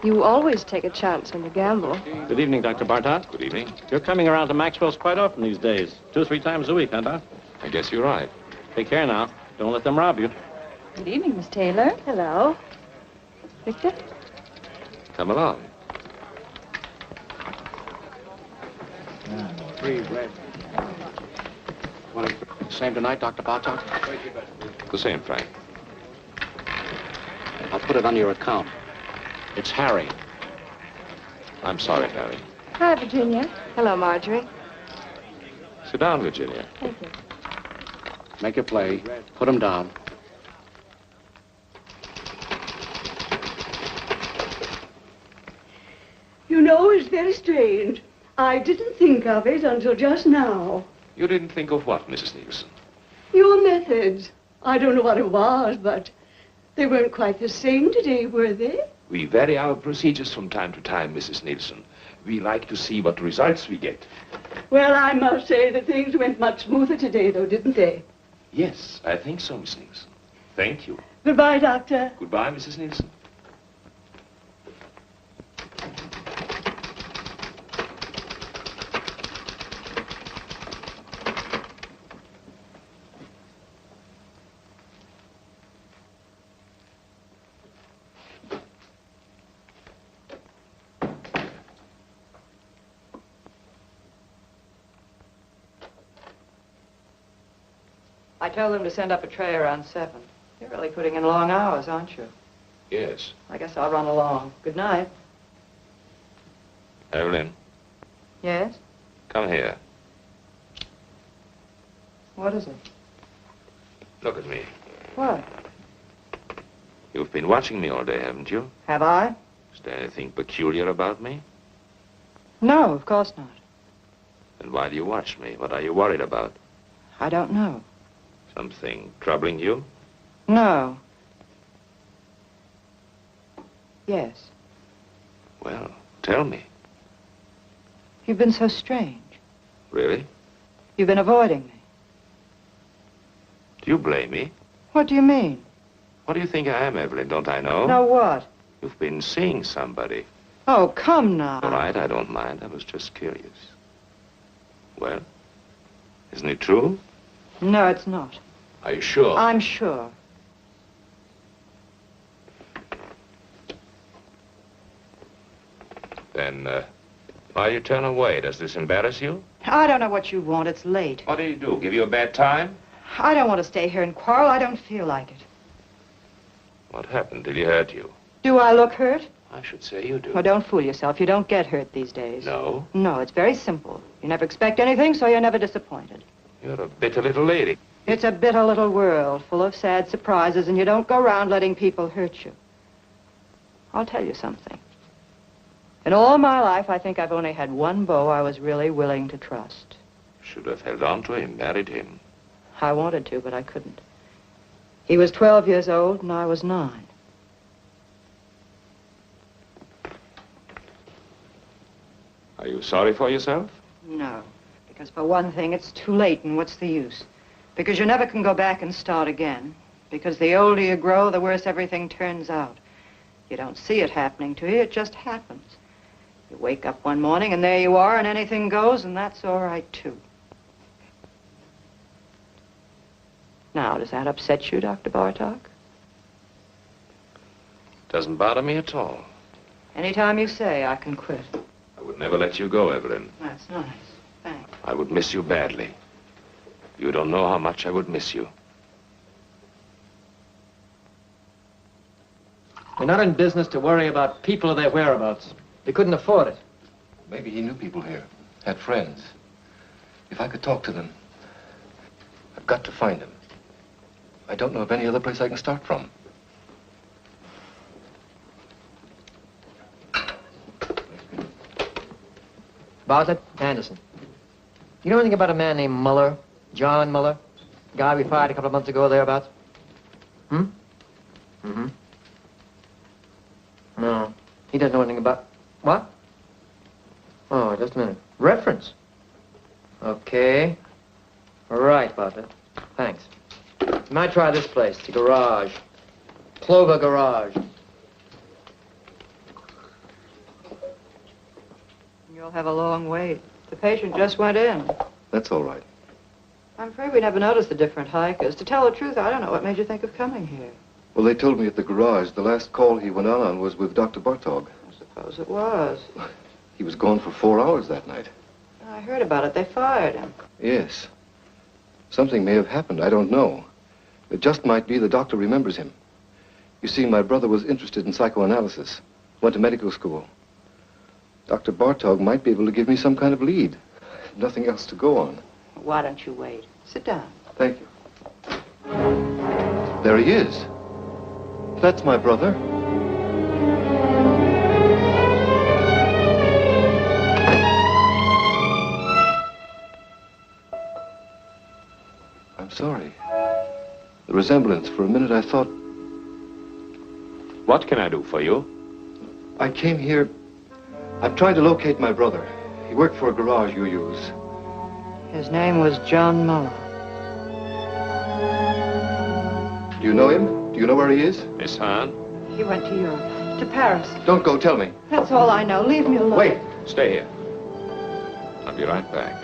You always take a chance when you gamble. Good evening, Dr. Bartok. Good evening. You're coming around to Maxwell's quite often these days. 2 or 3 times a week, huh, Doc? I guess you're right. Take care now. Don't let them rob you. Good evening, Miss Taylor. Hello. Victor? Come along. 3 red. Same tonight, Dr. Bartok? The same, Frank. I'll put it on your account. It's Harry. I'm sorry, Harry. Hi, Virginia. Hello, Marjorie. Sit down, Virginia. Thank you. Make it play. Put him down. You know, it's very strange. I didn't think of it until just now. You didn't think of what, Mrs. Nielsen? Your methods. I don't know what it was, but they weren't quite the same today, were they? We vary our procedures from time to time, Mrs. Nielsen. We like to see what results we get. Well, I must say that things went much smoother today, though, didn't they? Yes, I think so, Miss Nielsen. Thank you. Goodbye, Doctor. Goodbye, Mrs. Nielsen. I told them to send up a tray around 7. You're really putting in long hours, aren't you? Yes. I guess I'll run along. Good night. Evelyn, Yes? come here. What is it? Look at me. What? You've been watching me all day, haven't you? Have I? Is there anything peculiar about me? No, of course not. Then why do you watch me? What are you worried about? I don't know. Something troubling you? No. Yes. Well, tell me. You've been so strange. Really? You've been avoiding me. Do you blame me? What do you mean? What do you think I am, Evelyn? Don't I know? No what? You've been seeing somebody. Oh, come now. All right, I don't mind. I was just curious. Well, isn't it true? No, it's not. Are you sure? I'm sure. Then, why you turn away? Does this embarrass you? I don't know what you want. It's late. What do you do? Give you a bad time? I don't want to stay here and quarrel. I don't feel like it. What happened? Did he hurt you? Do I look hurt? I should say you do. Well, don't fool yourself. You don't get hurt these days. No? No, it's very simple. You never expect anything, so you're never disappointed. You're a bitter little lady. It's a bitter little world full of sad surprises, and you don't go around letting people hurt you. I'll tell you something. In all my life, I think I've only had one beau I was really willing to trust. Should have held on to him, married him. I wanted to, but I couldn't. He was 12 years old, and I was 9. Are you sorry for yourself? No, because for one thing, it's too late, and what's the use? Because you never can go back and start again. Because the older you grow, the worse everything turns out. You don't see it happening to you, it just happens. You wake up one morning, and there you are, and anything goes, and that's all right, too. Now, does that upset you, Dr. Bartok? Doesn't bother me at all. Anytime you say, I can quit. I would never let you go, Evelyn. That's nice. Thanks. I would miss you badly. You don't know how much I would miss you. We're not in business to worry about people or their whereabouts. They couldn't afford it. Maybe he knew people here, had friends. If I could talk to them, I've got to find him. I don't know of any other place I can start from. Bartlett, Anderson. You know anything about a man named Muller? John Muller? Guy we fired a couple of months ago, thereabouts? Mm-hmm. No. He doesn't know anything about... What? Oh, just a minute. Reference. Okay. Right, Bartlett. Thanks. You might try this place, the garage. Clover Garage. You'll have a long wait. The patient just went in. That's all right. I'm afraid we never noticed the different hikers. To tell the truth, I don't know what made you think of coming here. Well, they told me at the garage the last call he went on was with Dr. Bartog. I suppose it was. He was gone for 4 hours that night. I heard about it. They fired him. Yes. Something may have happened. I don't know. It just might be the doctor remembers him. You see, my brother was interested in psychoanalysis. Went to medical school. Dr. Bartog might be able to give me some kind of lead. Nothing else to go on. Why don't you wait? Sit down. Thank you. There he is. That's my brother. I'm sorry. The resemblance, for a minute I thought... What can I do for you? I came here... I'm trying to locate my brother. He worked for a garage you use. His name was John Muller. Do you know him? Do you know where he is? Miss Hahn? He went to Europe. To Paris. Don't go, tell me. That's all I know. Leave me alone. Wait. Stay here. I'll be right back.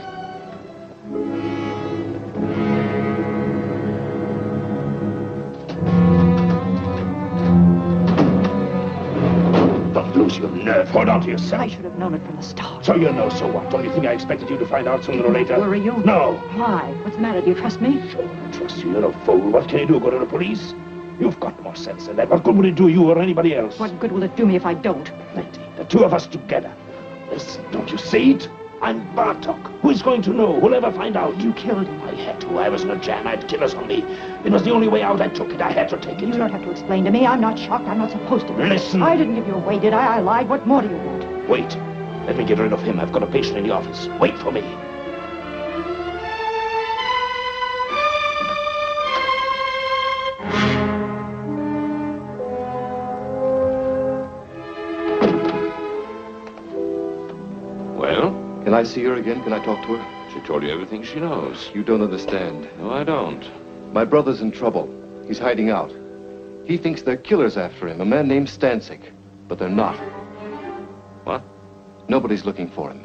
Don't lose your nerve. Hold on to yourself. I should have known it from the start. So you know, so what? Don't you think I expected you to find out sooner or later? Worry you? No. Why? What's the matter? Do you trust me? Sure, I trust you. You're a fool. What can you do? Go to the police? You've got more sense than that. What good will it do you or anybody else? What good will it do me if I don't? Plenty. The two of us together. Listen, don't you see it? I'm Bartok. Who is going to know? Who'll ever find out? You killed him. I had to. I was in a jam. I had killers on me. It was the only way out. I took it. I had to take it. You don't have to explain to me. I'm not shocked. I'm not supposed to be. Listen. I didn't give you away, did I? I lied. What more do you want? Wait. Let me get rid of him. I've got a patient in the office. Wait for me. Can I see her again? Can I talk to her? She told you everything she knows. You don't understand. No, I don't. My brother's in trouble. He's hiding out. He thinks they're killers after him, a man named Stansyck. But they're not. What? Nobody's looking for him.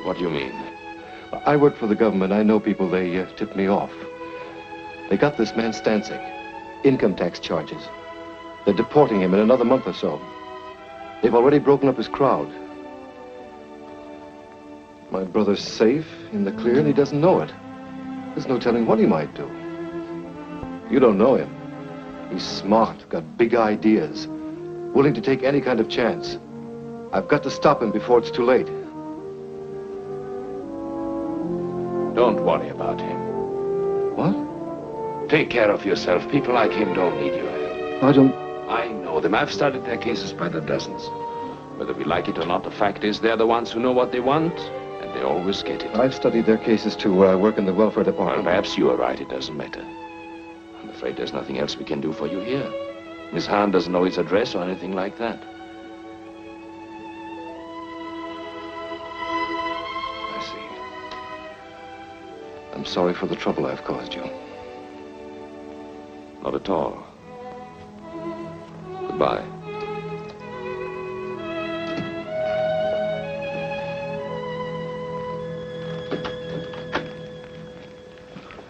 What do you mean? I work for the government. I know people. They tipped me off. They got this man Stansyck. Income tax charges. They're deporting him in another month or so. They've already broken up his crowd. My brother's safe, in the clear, and he doesn't know it. There's no telling what he might do. You don't know him. He's smart, got big ideas, willing to take any kind of chance. I've got to stop him before it's too late. Don't worry about him. What? Take care of yourself. People like him don't need your help. I don't... I know them. I've studied their cases by the dozens. Whether we like it or not, the fact is they're the ones who know what they want, and they always get it. I've studied their cases too. I work in the welfare department. Well, perhaps you are right. It doesn't matter. I'm afraid there's nothing else we can do for you here. Miss Hahn doesn't know his address or anything like that. I see. I'm sorry for the trouble I've caused you. Not at all. Goodbye.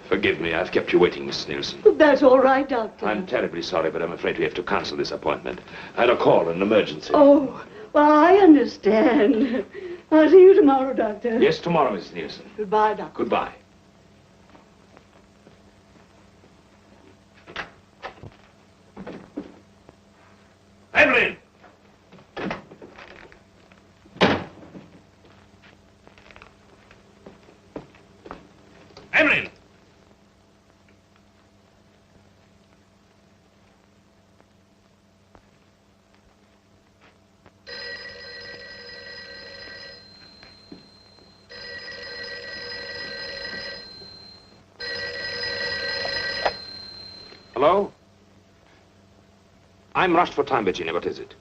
Forgive me, I've kept you waiting, Miss Nielsen. That's all right, Doctor. I'm terribly sorry, but I'm afraid we have to cancel this appointment. I had a call, an emergency. Oh, well, I understand. I'll see you tomorrow, Doctor. Yes, tomorrow, Miss Nielsen. Goodbye, Doctor. Goodbye. Evelyn! Evelyn! Hello? I'm rushed for time, Virginia. What is it?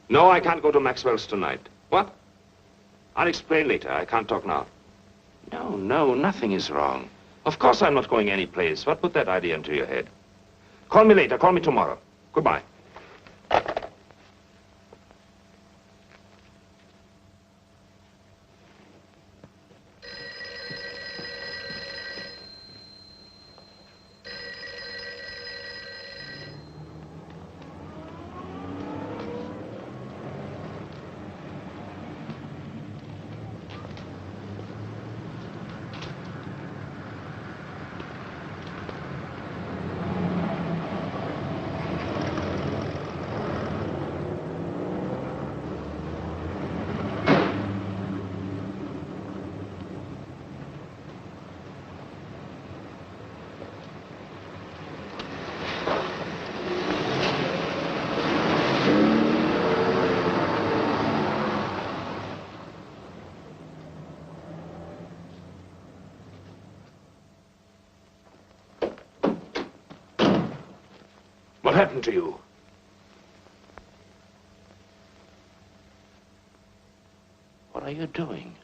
No, I can't go to Maxwell's tonight. What? I'll explain later. I can't talk now. No, nothing is wrong. Of course I'm not going anyplace. What put that idea into your head? Call me later. Call me tomorrow. Goodbye. happened to you? What are you doing?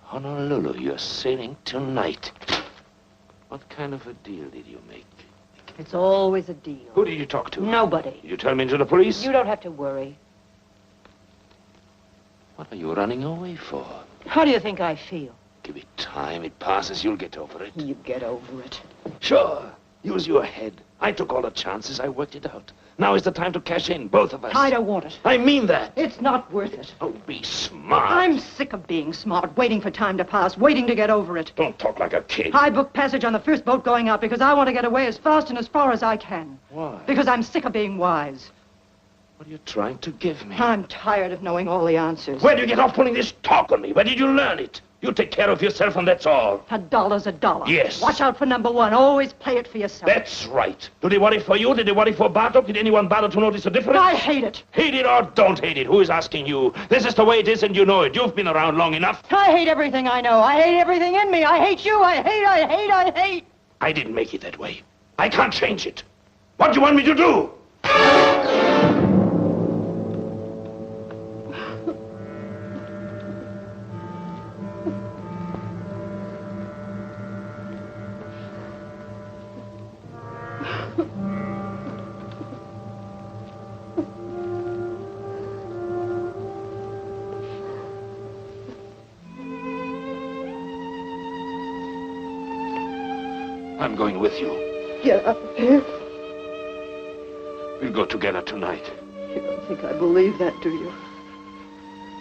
Honolulu, you're sailing tonight. What kind of a deal did you make? It's always a deal. Who did you talk to? Nobody. Did you turn me into the police? You don't have to worry. What are you running away for? How do you think I feel? Give it time. It passes. You'll get over it. You get over it. Sure. Use your head. I took all the chances. I worked it out. Now is the time to cash in, both of us. I don't want it. I mean that. It's not worth it. Oh, be smart. I'm sick of being smart, waiting for time to pass, waiting to get over it. Don't talk like a kid. I booked passage on the first boat going out because I want to get away as fast and as far as I can. Why? Because I'm sick of being wise. What are you trying to give me? I'm tired of knowing all the answers. Where did you get off pulling this talk on me? Where did you learn it? You take care of yourself and that's all. $1's $1. Yes. Watch out for number one. Always play it for yourself. That's right. Do they worry for you? Did they worry for Bartok? Did anyone bother to notice the difference? I hate it. Hate it or don't hate it? Who is asking you? This is the way it is and you know it. You've been around long enough. I hate everything I know. I hate everything in me. I hate you. I hate. I didn't make it that way. I can't change it. What do you want me to do? I'm going with you. Get up here. We'll go together tonight. You don't think I believe that, do you?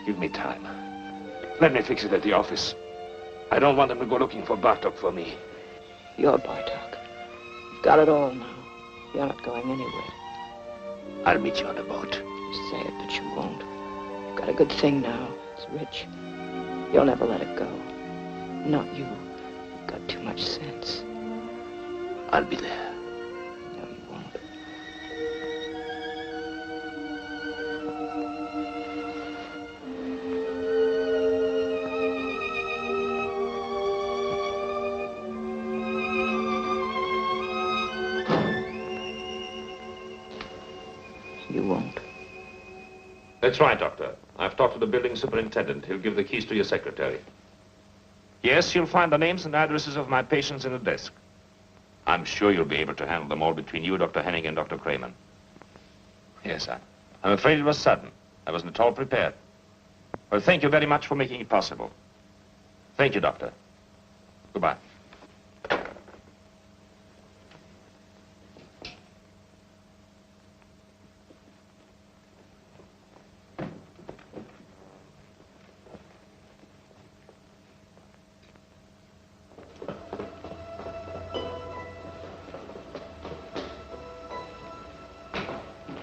Give me time. Let me fix it at the office. I don't want them to go looking for Bartok for me. You're Bartok. You've got it all now. You're not going anywhere. I'll meet you on the boat. You say it, but you won't. You've got a good thing now. It's rich. You'll never let it go. Not you. You've got too much sense. I'll be there. No, you won't. You won't. That's right, Doctor. I've talked to the building superintendent. He'll give the keys to your secretary. Yes, you'll find the names and addresses of my patients in the desk. I'm sure you'll be able to handle them all between you, Dr. Henning, and Dr. Kramer. Yes, I'm afraid it was sudden. I wasn't at all prepared. Well, thank you very much for making it possible. Thank you, Doctor. Goodbye.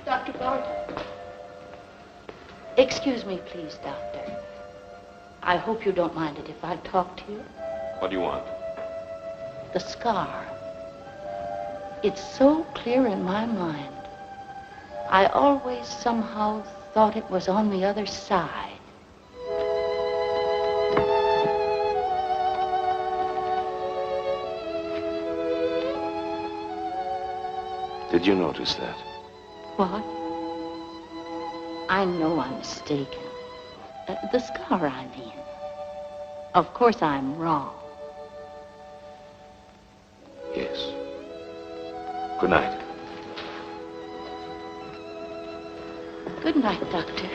Dr. Bartok. Excuse me, please, Doctor. I hope you don't mind it if I talk to you. What do you want? The scar. It's so clear in my mind. I always somehow thought it was on the other side. Did you notice that? What? I know I'm mistaken. The scar, I mean. Of course I'm wrong. Yes. Good night. Good night, Doctor.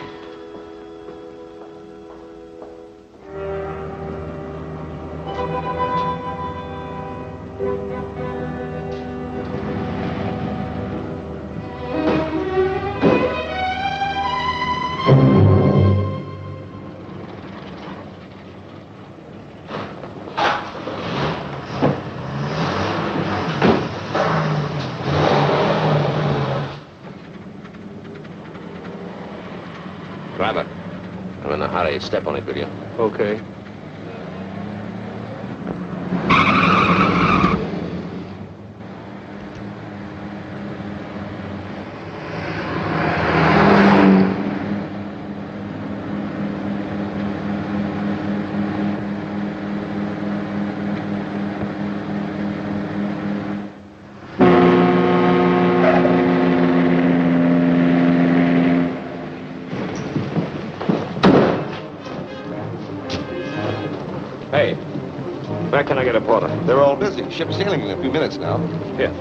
Driver, I'm in a hurry. Step on it, will you? Okay. Where can I get a porter? They're all busy. Ship's sailing in a few minutes now. Here.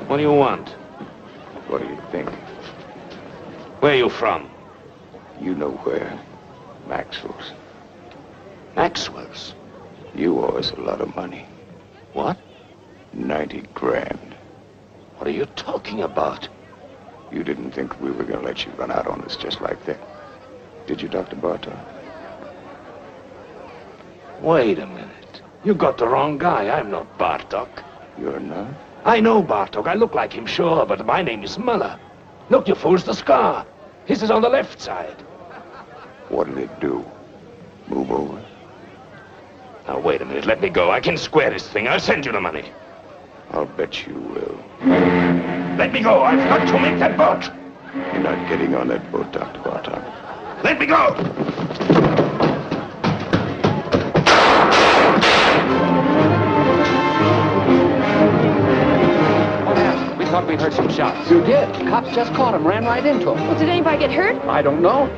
What do you want? What do you think? Where are you from? You know where. Maxwell's. Maxwell's? You owe us a lot of money. What? 90 grand. What are you talking about? You didn't think we were going to let you run out on us just like that. Did you, Dr. Bartok? Wait a minute. You got the wrong guy. I'm not Bartok. You're not? I know Bartok. I look like him, sure, but my name is Muller. Look, you fools, the scar. His is on the left side. What'll it do? Move over? Now, wait a minute. Let me go. I can square this thing. I'll send you the money. I'll bet you will. Let me go. I've got to make that boat. You're not getting on that boat, Dr. Bartok. Let me go. We thought we heard some shots. You did. Cops just caught him, ran right into him. Well, did anybody get hurt? I don't know.